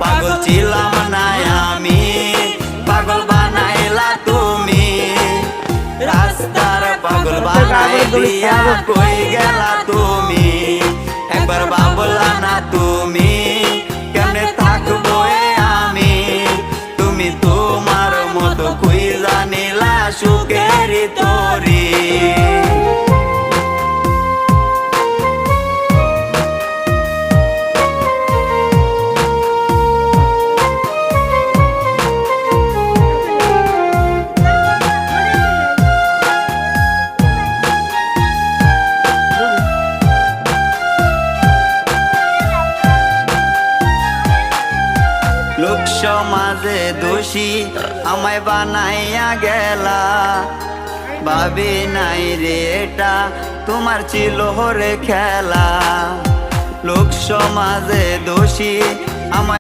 পাগল ছিলাম না আমি, পাগল বানাইলা তুমি। রাস্তার পাগল বানাই দিয়া কই গেলা তুমি। একবার ভাবলা না তুমি কেমনে থাকবো আমি। তুমি তোমার মতো খুঁজা নিলা সুখের তরি। লোক সমাজে দোষী আমায় বানাইয়া গেলা। ভাবি নাই রে এটা তোমার ছিল রে খেলা। লোক সমাজে দোষী আমায়